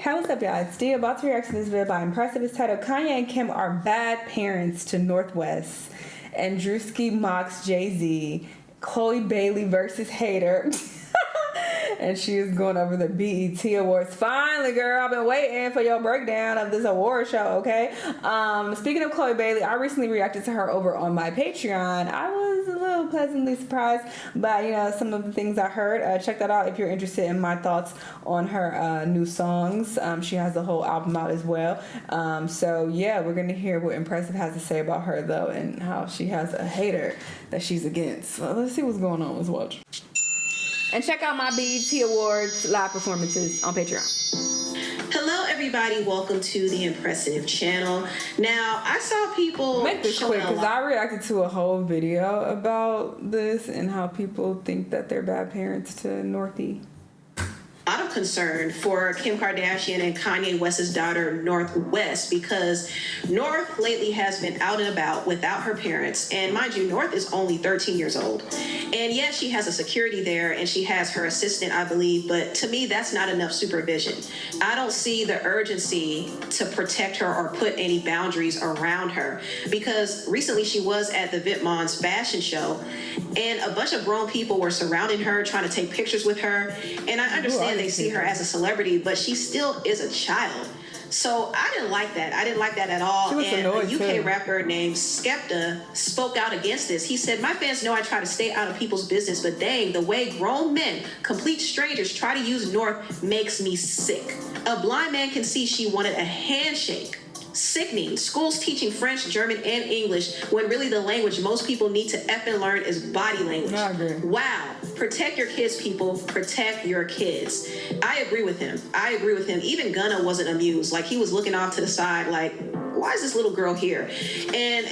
Hey, what's up, y'all? It's Dee, about to react to this video by Impressive. It's titled Kanye and Kim Are Bad Parents to Northwest, and Druski mocks Jay-Z, Chloe Bailey versus HATER. And she is going over the BET Awards. Finally, girl, I've been waiting for your breakdown of this award show, okay? Speaking of Chloe Bailey, I recently reacted to her over on my Patreon. I was a little pleasantly surprised by, some of the things I heard. Check that out if you're interested in my thoughts on her new songs. She has the whole album out as well. So, yeah, we're going to hear what Impressive has to say about her, though, and how she has a hater that she's against. So let's see what's going on. Let's watch. And check out my BET Awards live performances on Patreon. Hello everybody, welcome to the Impressive channel. Now, I saw people make this quick because I reacted to a whole video about this and how people think that they're bad parents to Northie. A lot of concern for Kim Kardashian and Kanye West's daughter, Northwest, because North lately has been out and about without her parents. And mind you, North is only 13 years old. And yes, she has a security there and she has her assistant, I believe. But to me, that's not enough supervision. I don't see the urgency to protect her or put any boundaries around her, because recently she was at the Vipmon's fashion show and a bunch of grown people were surrounding her, trying to take pictures with her. And I understand they see her as a celebrity, but she still is a child. So I didn't like that. I didn't like that at all. And a UK rapper named Skepta spoke out against this. He said, "My fans know I try to stay out of people's business, but dang, the way grown men, complete strangers, try to use North makes me sick. A blind man can see she wanted a handshake. Sickening. Schools teaching French, German, and English when really the language most people need to effing learn is body language." I agree. Wow. Protect your kids, people. Protect your kids. I agree with him. I agree with him. Even Gunna wasn't amused. Like, he was looking off to the side like, why is this little girl here? And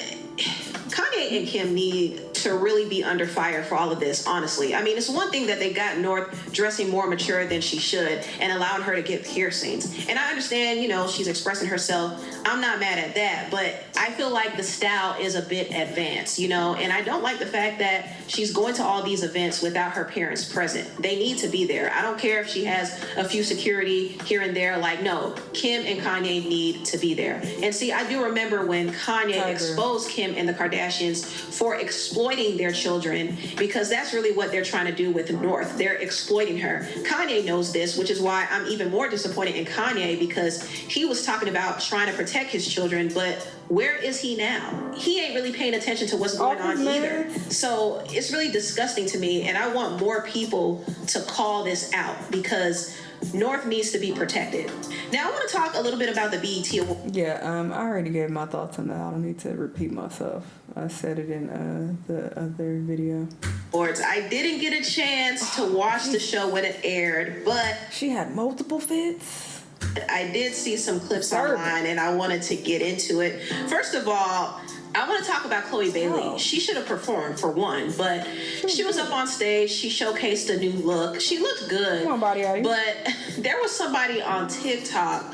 Kanye and Kim need to really be under fire for all of this, honestly. I mean, it's one thing that they got North dressing more mature than she should and allowing her to get piercings. And I understand, she's expressing herself. I'm not mad at that, but I feel like the style is a bit advanced, and I don't like the fact that she's going to all these events without her parents present. They need to be there. I don't care if she has a few security here and there. Like, no, Kim and Kanye need to be there. And see, I do remember when Kanye exposed Kim and the Kardashians for exploiting their children, because that's really what they're trying to do with North. They're exploiting her. Kanye knows this, which is why I'm even more disappointed in Kanye, because he was talking about trying to protect his children, but where is he now? He ain't really paying attention to what's going on either. So it's really disgusting to me, and I want more people to call this out, because North needs to be protected. Now, I want to talk a little bit about the BET Awards. Yeah, I already gave my thoughts on that. I don't need to repeat myself. I said it in the other video. I didn't get a chance to watch the show when it aired, but she had multiple fits. I did see some clips online and I wanted to get into it. First of all, I want to talk about Chloe Bailey. She should have performed, for one, but she was up on stage. She showcased a new look. She looked good. Come on, body, but there was somebody on TikTok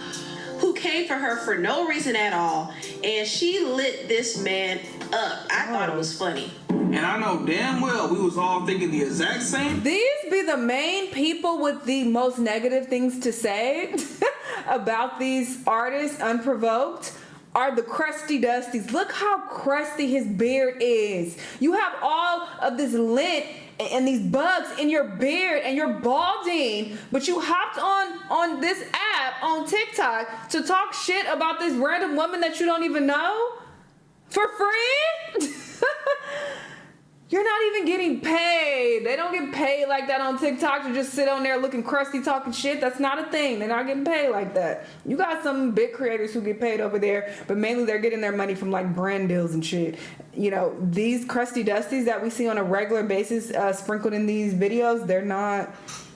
who came for her for no reason at all, and she lit this man up. I thought it was funny. And I know damn well we was all thinking the exact same. These be the main people with the most negative things to say about these artists, unprovoked, are the crusty dusties. Look how crusty his beard is. You have all of this lint and these bugs in your beard and you're balding, but you hopped on this app on TikTok to talk shit about this random woman that you don't even know for free. You're not even getting paid. They don't get paid like that on TikTok to just sit on there looking crusty talking shit. That's not a thing. They're not getting paid like that. You got some big creators who get paid over there, but mainly they're getting their money from like brand deals and shit. These crusty dusties that we see on a regular basis sprinkled in these videos, they're not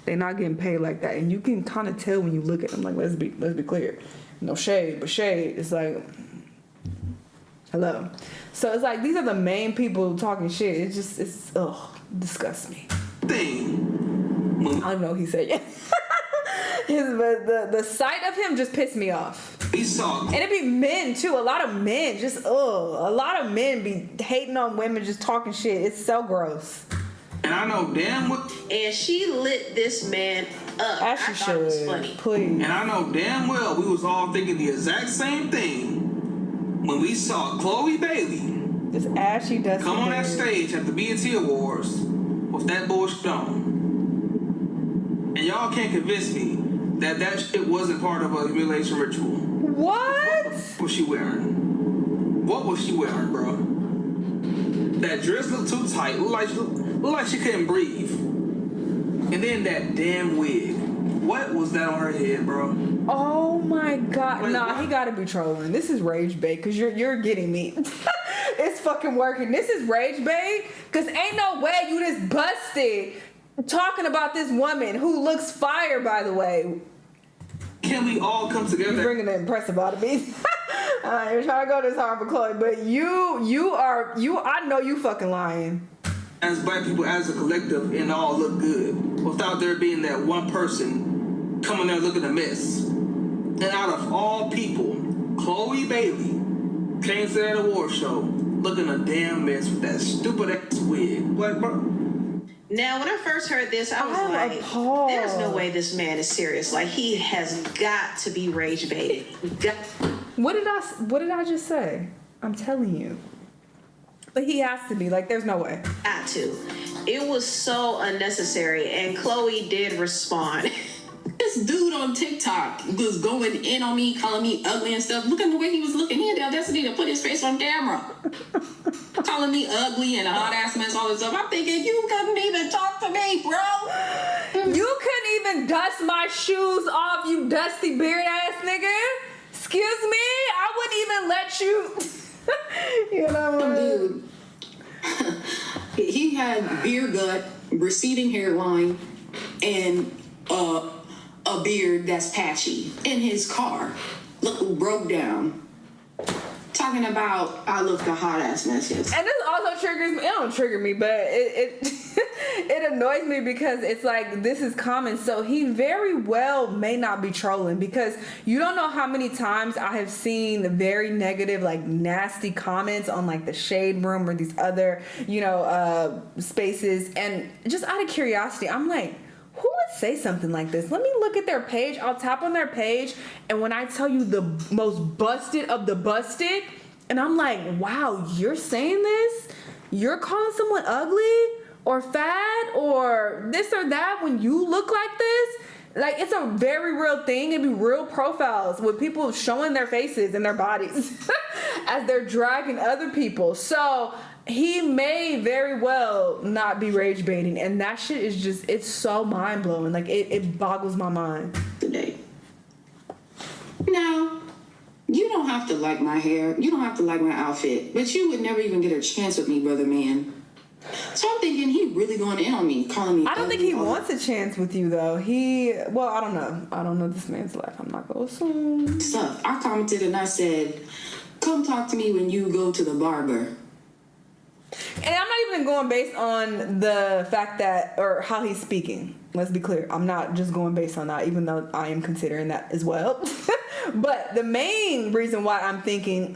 getting paid like that. And you can kind of tell when you look at them. Like, let's be clear. No shade, but shade. It's like, hello. So it's like, these are the main people talking shit. It's disgusts me. I don't know what he said yet. But the sight of him just pissed me off. And it be men too. A lot of men a lot of men be hating on women, just talking shit. It's so gross. And I know damn well. And she lit this man up. As I you thought it was should. funny. Please. And I know damn well we was all thinking the exact same thing when we saw Chloe Bailey This ashy dusty come on that beard. stage at the BET Awards with that bullshit on. And y'all can't convince me that that shit wasn't part of a humiliation ritual. What? What was she wearing? What was she wearing, bro? That dress looked too tight. Looked like she couldn't breathe. And then that damn wig. What was that on her head, bro? Oh my god. Wait, nah, what? he gotta be trolling. This is rage bait because you're getting me. It's fucking working. This is rage bait because ain't no way you just busted talking about this woman who looks fire, by the way. Can we all come You're together? bringing the impressive out of me. You're trying to go this hard for Chloe, but I know you fucking lying. As black people, as a collective, and all look good without there being that one person coming there looking a mess. And out of all people, Chloe Bailey came to that award show looking a damn mess with that stupid ass wig. Like, bro. Now, when I first heard this, I was I'm like, appalled. there's no way this man is serious. Like, he has got to be rage baited. What did I just say? I'm telling you. But he has to be. Like, there's no way. Got to. It was so unnecessary. And Chloe did respond. This dude on TikTok was going in on me, calling me ugly and stuff. Look at the way he was looking. He had the audacity to put his face on camera. Calling me ugly and a hot ass mess, all this stuff. I'm thinking, you couldn't even talk to me, bro. You couldn't even dust my shoes off, you dusty beard ass nigga. Excuse me? I wouldn't even let you. You know what? Dude, he had beer gut, receding hairline, and a beard that's patchy in his car. Look, broke down. Talking about I look a hot ass mess. And this also triggers me. It don't trigger me, but it it annoys me because it's like this is common. So he very well may not be trolling because you don't know how many times I have seen very negative, like nasty comments on like the Shade Room or these other, spaces. And just out of curiosity, I'm like, who would say something like this? Let me look at their page. I'll tap on their page, and when I tell you the most busted of the busted, and I'm like, wow, you're saying this? You're calling someone ugly or fat or this or that when you look like this? Like, it's a very real thing. It'd be real profiles with people showing their faces and their bodies as they're dragging other people. So he may very well not be rage baiting, and that shit is just, it's so mind blowing. Like, it boggles my mind. Today. Now, you don't have to like my hair. You don't have to like my outfit, but you would never even get a chance with me, brother man. So I'm thinking he really going in on me, calling me. I don't think he wants a chance with you though. Well, I don't know. I don't know this man's life. I'm not gonna assume. Stuff. I commented and I said, "Come talk to me when you go to the barber." And I'm not even going based on the fact that, or how he's speaking. Let's be clear. I'm not just going based on that, even though I am considering that as well. But the main reason why I'm thinking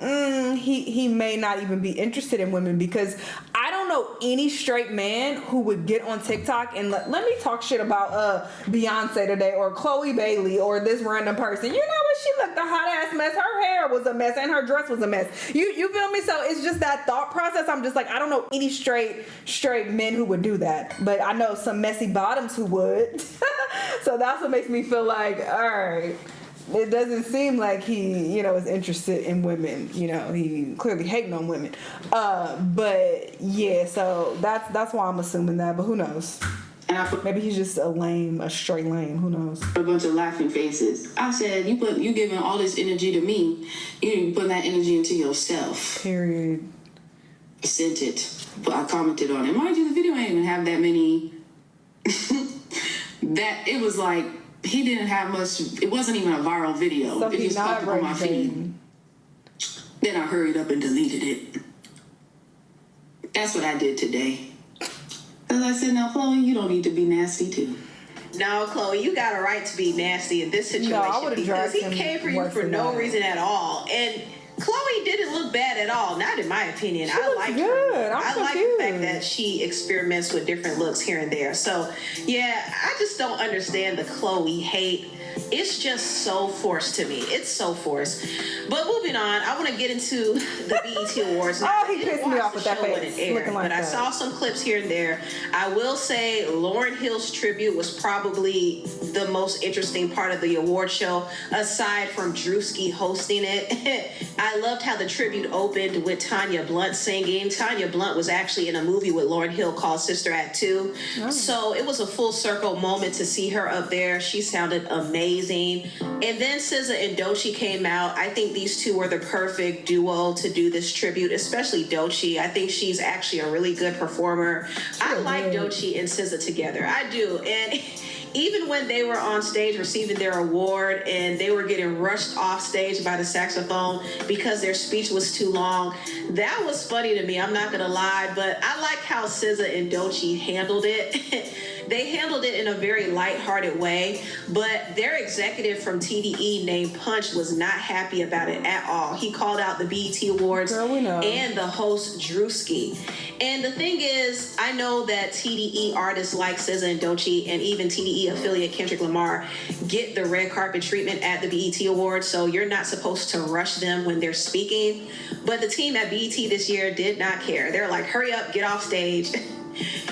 he may not even be interested in women, because I don't know any straight man who would get on TikTok and let me talk shit about Beyonce today or Chloe Bailey or this random person. You know what? She looked a hot ass mess. Her hair was a mess and her dress was a mess. You feel me? So it's just that thought process. I'm just like, I don't know any straight men who would do that, but I know some messy bottoms who would. So that's what makes me feel like, all right. It doesn't seem like he, is interested in women. He clearly hating on women. But yeah, so that's why I'm assuming that. But who knows? And I put Maybe he's just a straight lame. Who knows? a bunch of laughing faces. I said, you giving all this energy to me. You need to put that energy into yourself. Period. I sent it. But I commented on it. Mind you, the video ain't even have that many. That it was like. He didn't have much. It wasn't even a viral video. So It he's just not popped up on my rage feed. baiting. Then I hurried up and deleted it. That's what I did today. Because I said, now, Chloe, you don't need to be nasty, too. No, Chloe, you got a right to be nasty in this situation No, I would've because dragged he him came for you worse for than no that. reason at all. And Chloe didn't look bad at all, not in my opinion. I looks like good. her. I'm I like the fact confused. that she experiments with different looks here and there. So yeah, I just don't understand the Chloe hate. It's just so forced to me. It's so forced. But moving on, I want to get into the BET Awards. Now, Oh, he I didn't pissed me watch off the with that show when face, it aired, looking like but I that. saw some clips here and there. I will say Lauryn Hill's tribute was probably the most interesting part of the award show, aside from Druski hosting it. I loved how the tribute opened with Tanya Blunt singing. Tanya Blunt was actually in a movie with Lauryn Hill called Sister Act 2. Oh. So it was a full circle moment to see her up there. She sounded amazing. And then SZA and Doechii came out. I think these two were the perfect duo to do this tribute, especially Doechii. I think she's actually a really good performer. I like Doechii and SZA together. I do. And even when they were on stage receiving their award and they were getting rushed off stage by the saxophone because their speech was too long, that was funny to me. I'm not going to lie, but I like how SZA and Doechii handled it. They handled it in a very lighthearted way, but their executive from TDE named Punch was not happy about it at all. He called out the BET Awards Girl, we know. and the host Druski. And the thing is, I know that TDE artists like SZA and Doechii and even TDE affiliate Kendrick Lamar get the red carpet treatment at the BET Awards, so you're not supposed to rush them when they're speaking. But the team at BET this year did not care. They're like, hurry up, get off stage.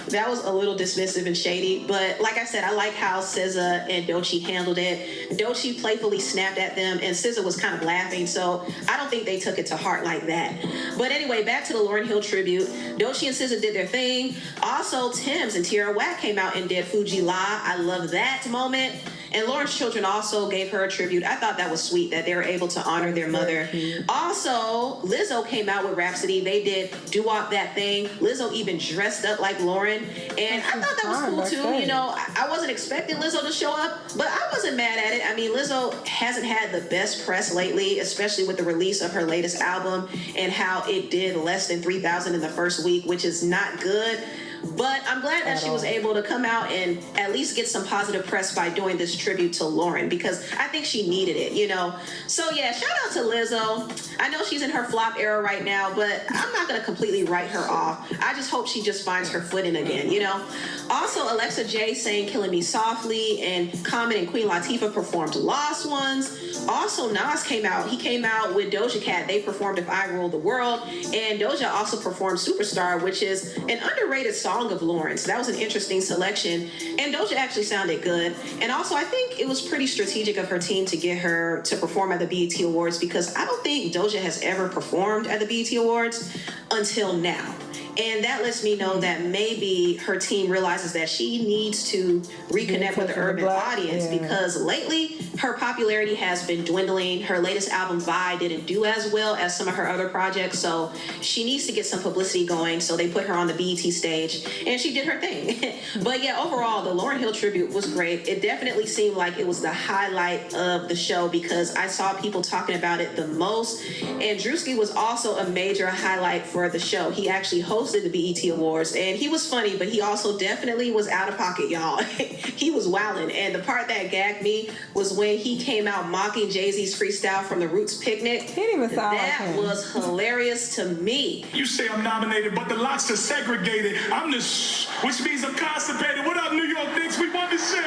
That was a little dismissive and shady, but like I said, I like how SZA and Doechii handled it. Doechii playfully snapped at them, and SZA was kind of laughing, so I don't think they took it to heart like that. But anyway, back to the Lauryn Hill tribute. Doechii and SZA did their thing. Also, Tim's and Tierra Whack came out and did Fuji La. I love that moment. And Lauren's children also gave her a tribute. I thought that was sweet that they were able to honor their mother. Also, Lizzo came out with Rhapsody. They did Do-Wop That Thing. Lizzo even dressed up like Lauren. And I thought that was cool too. You know, I wasn't expecting Lizzo to show up, but I wasn't mad at it. I mean, Lizzo hasn't had the best press lately, especially with the release of her latest album and how it did less than 3,000 in the first week, which is not good. But I'm glad that she was able to come out and at least get some positive press by doing this tribute to Lauren, because I think she needed it, you know. So yeah, shout out to Lizzo. I know she's in her flop era right now, but I'm not going to completely write her off. I just hope she just finds her footing again, you know. Also, Alexa J sang Killing Me Softly, and Common and Queen Latifah performed Lost Ones. Also, Nas came out. He came out with Doja Cat. They performed If I Rule the World, and Doja also performed Superstar, which is an underrated song of Lauren. So that was an interesting selection, and Doja actually sounded good. And also, I think it was pretty strategic of her team to get her to perform at the BET Awards, because I don't think Doja has ever performed at the BET Awards until now. And that lets me know that maybe her team realizes that she needs to reconnect with the urban audience, because lately her popularity has been dwindling. Her latest album, Vi, didn't do as well as some of her other projects, so she needs to get some publicity going. So they put her on the BET stage, and she did her thing. But yeah, overall, the Lauryn Hill tribute was great. It definitely seemed like it was the highlight of the show, because I saw people talking about it the most. And Druski was also a major highlight for the show. He actually hosted the BET Awards, and he was funny, but he also definitely was out of pocket, y'all. He was wilding, and the part that gagged me was when he came out mocking Jay-Z's freestyle from the Roots Picnic. He didn't even sound like him. That was hilarious to me. You say I'm nominated, but the locks are segregated. I'm the which means I'm constipated. What up, New York Knicks? We won this shit.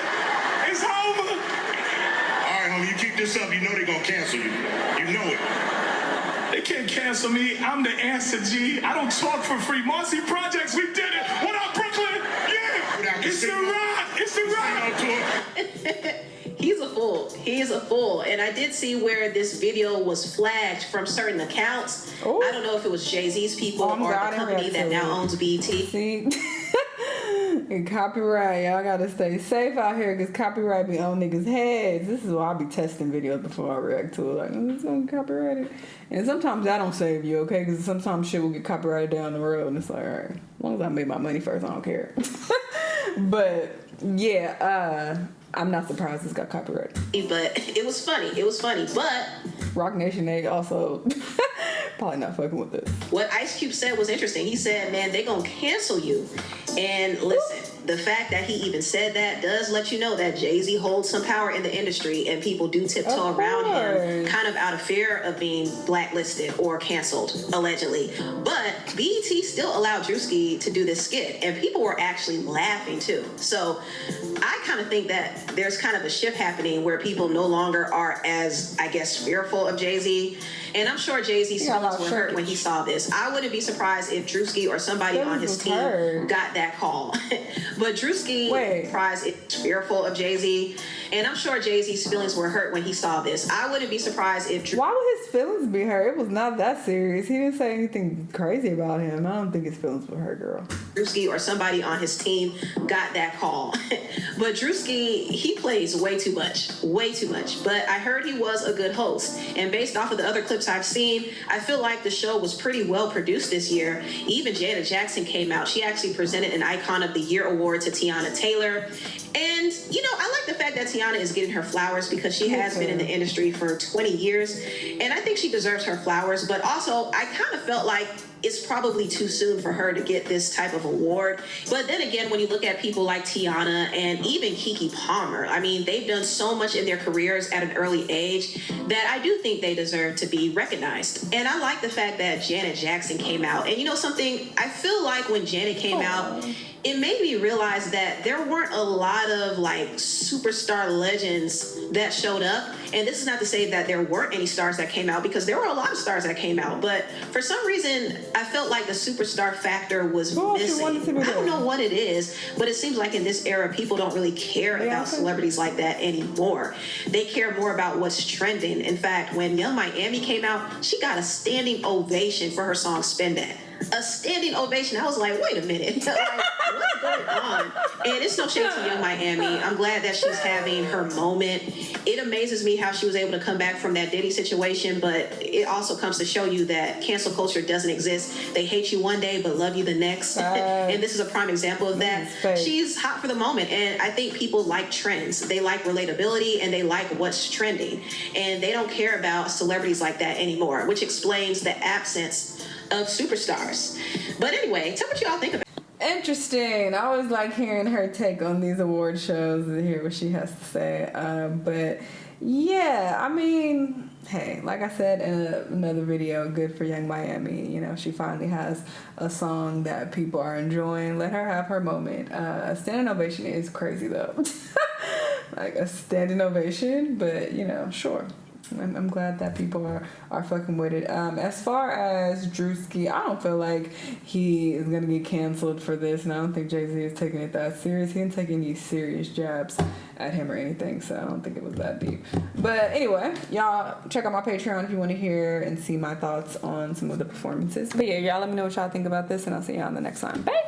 It's over. All right, homie, you keep this up, you know they're gonna cancel you. You know it. They can't cancel me. I'm the answer, G. I don't talk for free. Marcy Projects, we did it. What up, Brooklyn? Yeah. It's the rock. It's the rock. He's a fool. He is a fool. And I did see where this video was flagged from certain accounts. Ooh. I don't know if it was Jay-Z's people or the company that now owns BET. See? And copyright, y'all gotta stay safe out here, because copyright be on niggas' heads. This is why I be testing videos before I react to it. Like, is this copyrighted? And sometimes I don't save you, okay? Because sometimes shit will get copyrighted down the road, and it's like, all right, as long as I made my money first, I don't care. But yeah, I'm not surprised it's got copyrighted. But it was funny. It was funny. But Rock Nation, they also probably not fucking with this. what Ice Cube said was interesting. He said, man, they gonna cancel you. And listen, the fact that he even said that does let you know that Jay-Z holds some power in the industry, and people do tiptoe around him kind of out of fear of being blacklisted or canceled, allegedly. But BET still allowed Druski to do this skit, and people were actually laughing too. So I kind of think that there's kind of a shift happening where people no longer are as, I guess, fearful of Jay-Z. And I'm sure Jay-Z's feelings were hurt when he saw this. I wouldn't be surprised if Druski or somebody on his team got that call. But Druski surprised is fearful of Jay-Z. And I'm sure Jay-Z's feelings were hurt when he saw this. I wouldn't be surprised if... Why would his feelings be hurt? It was not that serious. He didn't say anything crazy about him. I don't think his feelings were hurt, girl. Druski or somebody on his team got that call. But Druski, he plays way too much. Way too much. But I heard he was a good host. And based off of the other clips I've seen, I feel like the show was pretty well produced this year. Even Janet Jackson came out. She actually presented an Icon of the Year award to Tiana Taylor. And, you know, I like the fact that Tiana is getting her flowers because she has been in the industry for 20 years. And I think she deserves her flowers. But also, I kind of felt like it's probably too soon for her to get this type of award. But then again, when you look at people like Tiana and even Keke Palmer, I mean, they've done so much in their careers at an early age that I do think they deserve to be recognized. And I like the fact that Janet Jackson came out. And you know something, I feel like when Janet came out, it made me realize that there weren't a lot of like superstar legends that showed up. And this is not to say that there weren't any stars that came out, because there were a lot of stars that came out. But for some reason, I felt like the superstar factor was missing. I don't know what it is, but it seems like in this era, people don't really care about celebrities like that anymore. They care more about what's trending. In fact, when Young Miami came out, she got a standing ovation for her song Spin That. A standing ovation. I was like, wait a minute. Like, what's going on? And it's no shade to Young Miami. I'm glad that she's having her moment. It amazes me how she was able to come back from that Diddy situation, but it also comes to show you that cancel culture doesn't exist. They hate you one day, but love you the next. And this is a prime example of that. She's hot for the moment, and I think people like trends. They like relatability, and they like what's trending. And they don't care about celebrities like that anymore, which explains the absence of superstars. But anyway, tell what y'all think about it. Interesting. I always like hearing her take on these award shows and hear what she has to say. But yeah, I mean, hey, like I said in another video, good for Young Miami. You know, she finally has a song that people are enjoying. Let her have her moment. A standing ovation is crazy though. Like a standing ovation, but you know, sure. I'm glad that people are fucking with it. As far as Druski, I don't feel like he is gonna get canceled for this, and I don't think Jay-Z is taking it that serious. He didn't take any serious jabs at him or anything, so I don't think it was that deep. But anyway, y'all check out my Patreon if you want to hear and see my thoughts on some of the performances. But yeah, y'all let me know what y'all think about this, and I'll see y'all in the next time. Bye!